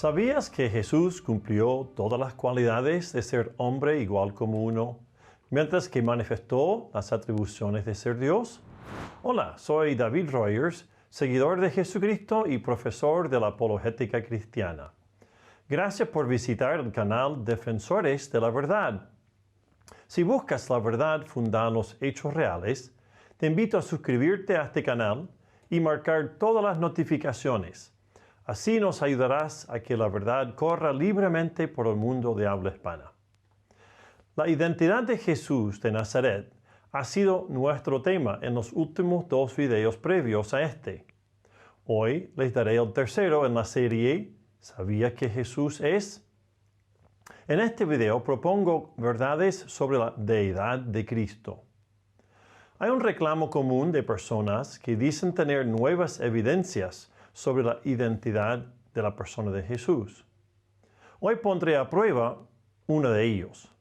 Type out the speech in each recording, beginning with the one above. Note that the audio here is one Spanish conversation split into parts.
¿Sabías que Jesús cumplió todas las cualidades de ser hombre igual como uno, mientras que manifestó las atribuciones de ser Dios? Hola, soy David Rogers, seguidor de Jesucristo y profesor de la apologética cristiana. Gracias por visitar el canal Defensores de la Verdad. Si buscas la verdad fundada en los hechos reales, te invito a suscribirte a este canal y marcar todas las notificaciones. Así nos ayudarás a que la verdad corra libremente por el mundo de habla hispana. La identidad de Jesús de Nazaret ha sido nuestro tema en los últimos 2 videos previos a este. Hoy les daré el tercero en la serie ¿Sabías que Jesús es? En este video propongo verdades sobre la deidad de Cristo. Hay un reclamo común de personas que dicen tener nuevas evidencias sobre la identidad de la persona de Jesús. Hoy pondré a prueba uno de ellos.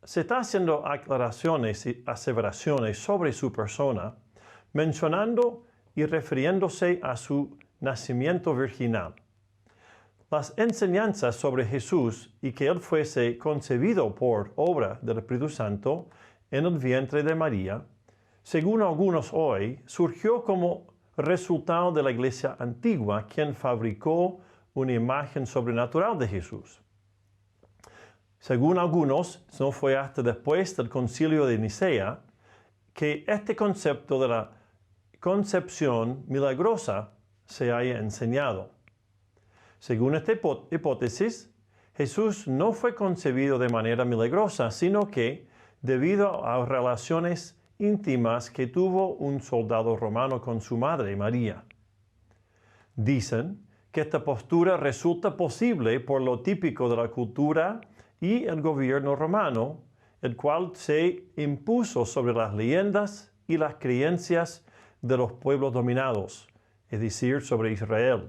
Se está haciendo aclaraciones y aseveraciones sobre su persona, mencionando y refiriéndose a su nacimiento virginal. Las enseñanzas sobre Jesús y que Él fuese concebido por obra del Espíritu Santo en el vientre de María, según algunos hoy, surgió como resultado de la iglesia antigua, quien fabricó una imagen sobrenatural de Jesús. Según algunos, no fue hasta después del concilio de Nicea que este concepto de la concepción milagrosa se haya enseñado. Según esta hipótesis, Jesús no fue concebido de manera milagrosa, sino que, debido a relaciones íntimas que tuvo un soldado romano con su madre, María. Dicen que esta postura resulta posible por lo típico de la cultura y el gobierno romano, el cual se impuso sobre las leyendas y las creencias de los pueblos dominados, es decir, sobre Israel.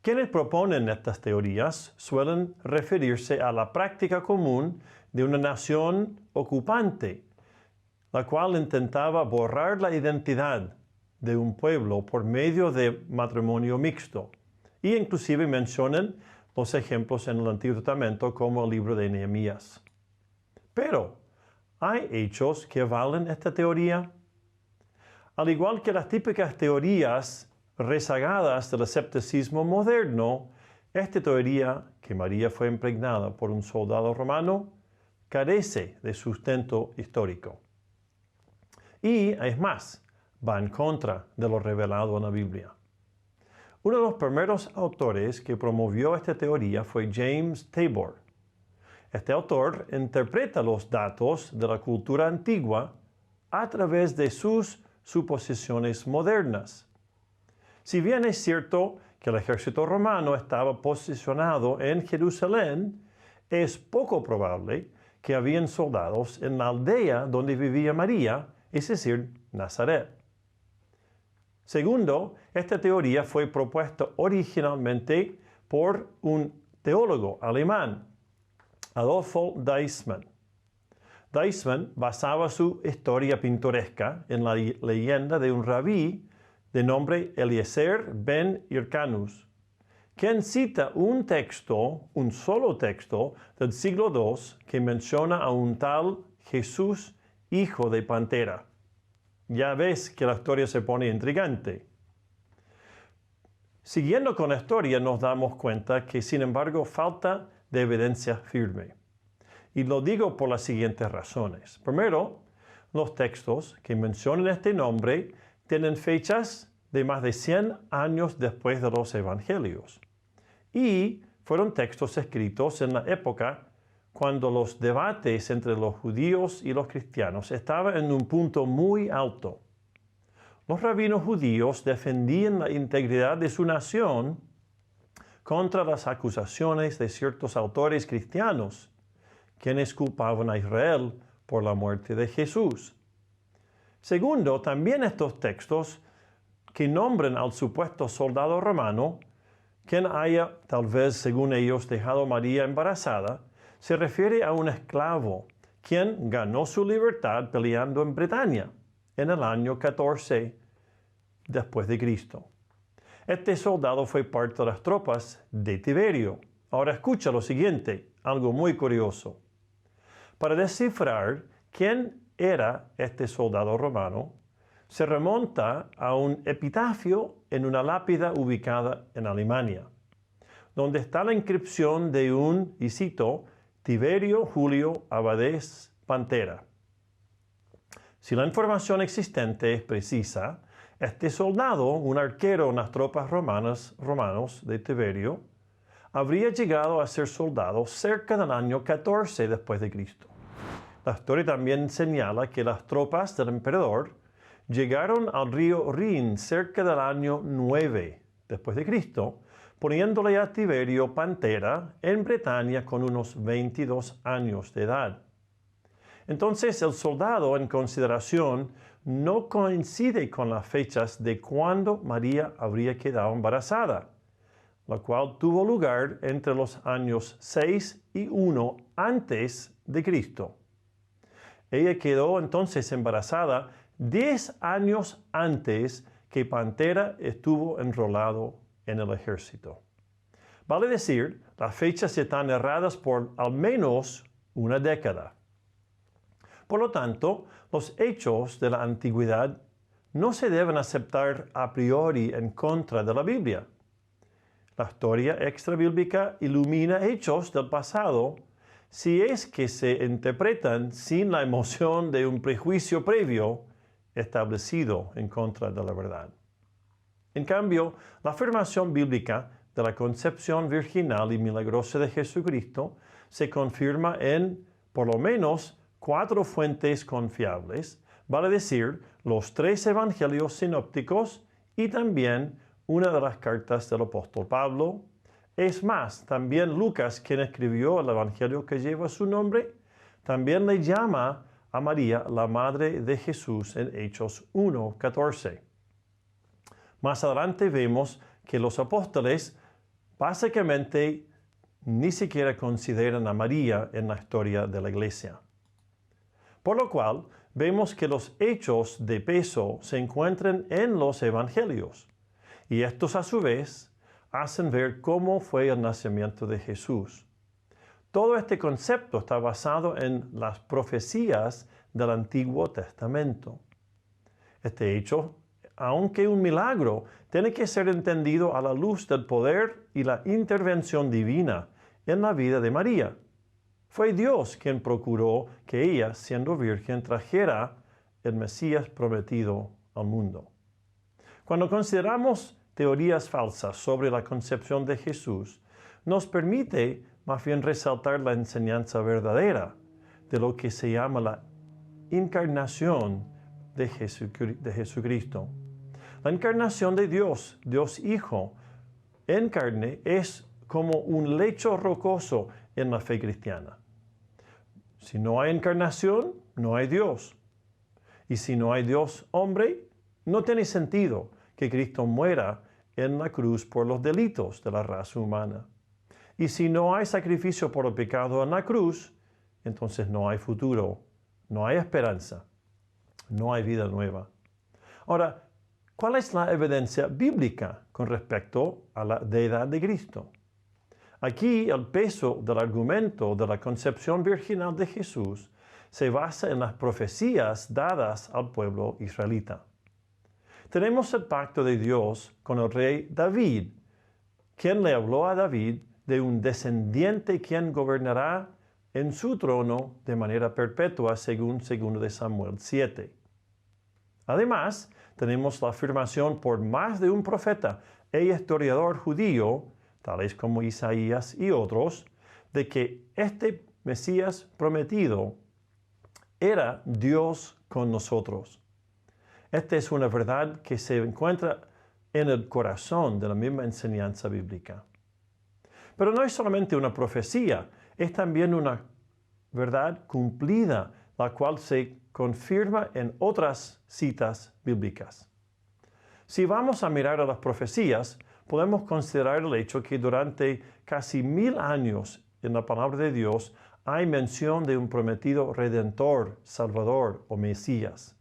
Quienes proponen estas teorías suelen referirse a la práctica común de una nación ocupante, la cual intentaba borrar la identidad de un pueblo por medio de matrimonio mixto, y inclusive mencionan los ejemplos en el Antiguo Testamento como el libro de Nehemías. Pero, ¿hay hechos que avalen esta teoría? Al igual que las típicas teorías rezagadas del escepticismo moderno, esta teoría, que María fue impregnada por un soldado romano, carece de sustento histórico. Y, es más, va en contra de lo revelado en la Biblia. Uno de los primeros autores que promovió esta teoría fue James Tabor. Este autor interpreta los datos de la cultura antigua a través de sus suposiciones modernas. Si bien es cierto que el ejército romano estaba posicionado en Jerusalén, es poco probable que habían soldados en la aldea donde vivía María, es decir, Nazaret. Segundo, esta teoría fue propuesta originalmente por un teólogo alemán, Adolfo Deissmann. Deissmann basaba su historia pintoresca en la leyenda de un rabí de nombre Eliezer ben Hyrcanus, quien cita un solo texto del siglo II que menciona a un tal Jesús, hijo de Pantera. Ya ves que la historia se pone intrigante. Siguiendo con la historia nos damos cuenta que sin embargo falta de evidencia firme. Y lo digo por las siguientes razones. Primero, los textos que mencionan este nombre tienen fechas de más de 100 años después de los evangelios. Y fueron textos escritos en la época cuando los debates entre los judíos y los cristianos estaban en un punto muy alto. Los rabinos judíos defendían la integridad de su nación contra las acusaciones de ciertos autores cristianos, quienes culpaban a Israel por la muerte de Jesús. Segundo, también estos textos que nombran al supuesto soldado romano, quien haya, tal vez según ellos, dejado a María embarazada, se refiere a un esclavo, quien ganó su libertad peleando en Bretaña en el año 14 después de Cristo. Este soldado fue parte de las tropas de Tiberio. Ahora escucha lo siguiente, algo muy curioso. Para descifrar quién era este soldado romano, se remonta a un epitafio en una lápida ubicada en Alemania, donde está la inscripción de un, y cito, Tiberio Julio Abades Pantera. Si la información existente es precisa, este soldado, un arquero en las tropas romanos de Tiberio, habría llegado a ser soldado cerca del año 14 después de Cristo. La historia también señala que las tropas del emperador llegaron al río Rin cerca del año 9 después de Cristo, poniéndole a Tiberio Pantera en Bretaña con unos 22 años de edad. Entonces el soldado en consideración no coincide con las fechas de cuando María habría quedado embarazada, la cual tuvo lugar entre los años 6 y 1 antes de Cristo. Ella quedó entonces embarazada 10 años antes que Pantera estuvo enrolado en el ejército. Vale decir, las fechas están erradas por al menos una década. Por lo tanto, los hechos de la antigüedad no se deben aceptar a priori en contra de la Biblia. La historia extrabíblica ilumina hechos del pasado si es que se interpretan sin la emoción de un prejuicio previo establecido en contra de la verdad. En cambio, la afirmación bíblica de la concepción virginal y milagrosa de Jesucristo se confirma en, por lo menos, 4 fuentes confiables, vale decir, los 3 evangelios sinópticos y también una de las cartas del apóstol Pablo. Es más, también Lucas, quien escribió el evangelio que lleva su nombre, también le llama a María la madre de Jesús en Hechos 1:14. Más adelante vemos que los apóstoles básicamente ni siquiera consideran a María en la historia de la iglesia. Por lo cual, vemos que los hechos de peso se encuentran en los evangelios, y estos a su vez hacen ver cómo fue el nacimiento de Jesús. Todo este concepto está basado en las profecías del Antiguo Testamento. Este hecho, aunque un milagro, tiene que ser entendido a la luz del poder y la intervención divina en la vida de María. Fue Dios quien procuró que ella, siendo virgen, trajera el Mesías prometido al mundo. Cuando consideramos teorías falsas sobre la concepción de Jesús, nos permite más bien resaltar la enseñanza verdadera de lo que se llama la encarnación de Jesucristo. La encarnación de Dios, Dios Hijo, en carne, es como un lecho rocoso en la fe cristiana. Si no hay encarnación, no hay Dios. Y si no hay Dios hombre, no tiene sentido que Cristo muera en la cruz por los delitos de la raza humana. Y si no hay sacrificio por el pecado en la cruz, entonces no hay futuro, no hay esperanza, no hay vida nueva. Ahora, ¿cuál es la evidencia bíblica con respecto a la deidad de Cristo? Aquí el peso del argumento de la concepción virginal de Jesús se basa en las profecías dadas al pueblo israelita. Tenemos el pacto de Dios con el rey David, quien le habló a David de un descendiente quien gobernará en su trono de manera perpetua según 2 de Samuel 7. Además, tenemos la afirmación por más de un profeta e historiador judío, tales como Isaías y otros, de que este Mesías prometido era Dios con nosotros. Esta es una verdad que se encuentra en el corazón de la misma enseñanza bíblica. Pero no es solamente una profecía, es también una verdad cumplida, la cual se confirma en otras citas bíblicas. Si vamos a mirar a las profecías, podemos considerar el hecho que durante casi 1000 años en la palabra de Dios hay mención de un prometido redentor, salvador o Mesías.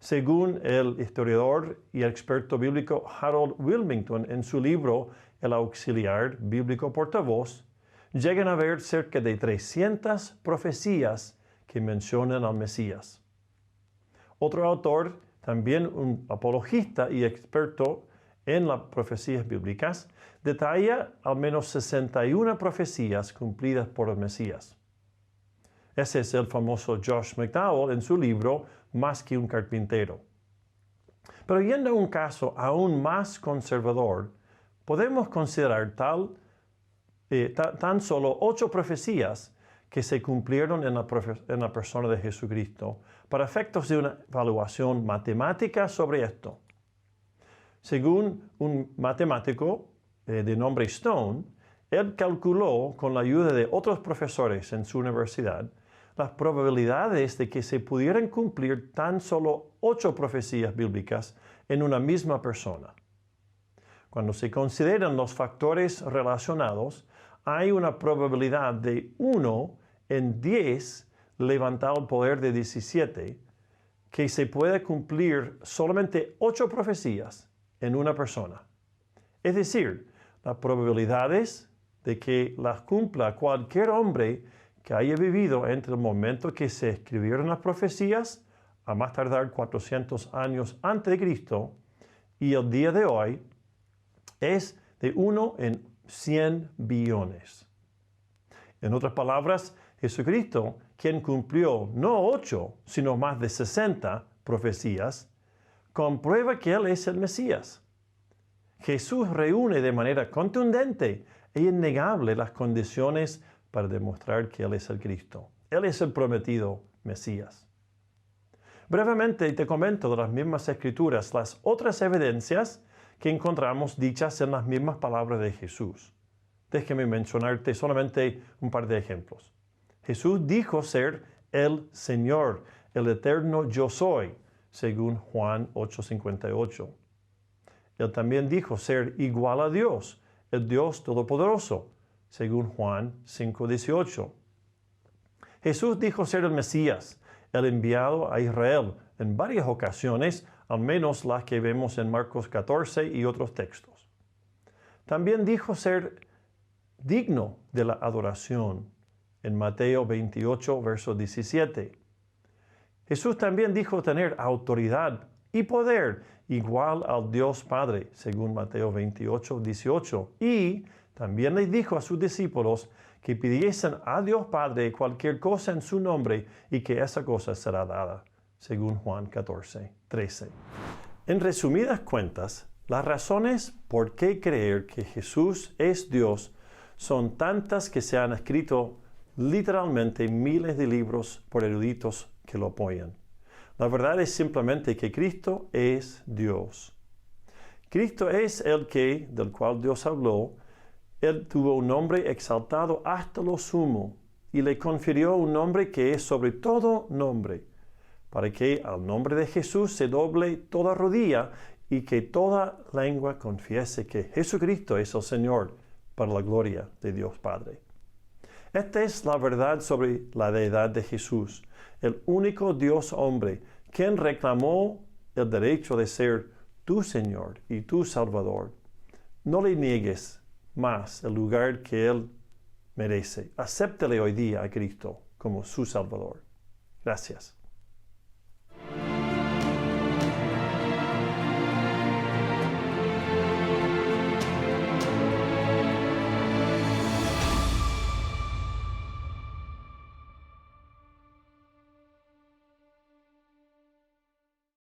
Según el historiador y experto bíblico Harold Wilmington en su libro El auxiliar bíblico portavoz, llegan a haber cerca de 300 profecías que mencionan al Mesías. Otro autor, también un apologista y experto en las profecías bíblicas, detalla al menos 61 profecías cumplidas por el Mesías. Ese es el famoso Josh McDowell en su libro Más que un carpintero. Pero yendo a un caso aún más conservador, podemos considerar tan solo 8 profecías que se cumplieron en la persona de Jesucristo para efectos de una evaluación matemática sobre esto. Según un matemático de nombre Stone, él calculó con la ayuda de otros profesores en su universidad las probabilidades de que se pudieran cumplir tan solo 8 profecías bíblicas en una misma persona. Cuando se consideran los factores relacionados, hay una probabilidad de 1 en 10 levantado al poder de 17 que se puede cumplir solamente 8 profecías en una persona. Es decir, las probabilidades de que las cumpla cualquier hombre que haya vivido entre el momento que se escribieron las profecías, a más tardar 400 años antes de Cristo, y el día de hoy, es de 1 en 100 billones. En otras palabras, Jesucristo, quien cumplió no 8, sino más de 60 profecías, comprueba que Él es el Mesías. Jesús reúne de manera contundente e innegable las condiciones para demostrar que Él es el Cristo. Él es el prometido Mesías. Brevemente te comento de las mismas Escrituras las otras evidencias que encontramos dichas en las mismas palabras de Jesús. Déjeme mencionarte solamente un par de ejemplos. Jesús dijo ser el Señor, el eterno yo soy, según Juan 8:58. Él también dijo ser igual a Dios, el Dios todopoderoso, según Juan 5:18. Jesús dijo ser el Mesías, el enviado a Israel, en varias ocasiones, al menos las que vemos en Marcos 14 y otros textos. También dijo ser digno de la adoración, en Mateo 28, verso 17. Jesús también dijo tener autoridad y poder igual al Dios Padre, según Mateo 28, 18. Y también les dijo a sus discípulos que pidiesen a Dios Padre cualquier cosa en su nombre y que esa cosa será dada, según Juan 14, 13. En resumidas cuentas, las razones por qué creer que Jesús es Dios son tantas que se han escrito literalmente miles de libros por eruditos que lo apoyan. La verdad es simplemente que Cristo es Dios. Cristo es el que, del cual Dios habló. Él tuvo un nombre exaltado hasta lo sumo y le confirió un nombre que es sobre todo nombre, para que al nombre de Jesús se doble toda rodilla y que toda lengua confiese que Jesucristo es el Señor, para la gloria de Dios Padre. Esta es la verdad sobre la deidad de Jesús, el único Dios hombre, quien reclamó el derecho de ser tu Señor y tu Salvador. No le niegues más el lugar que Él merece. Acéptale hoy día a Cristo como su Salvador. Gracias.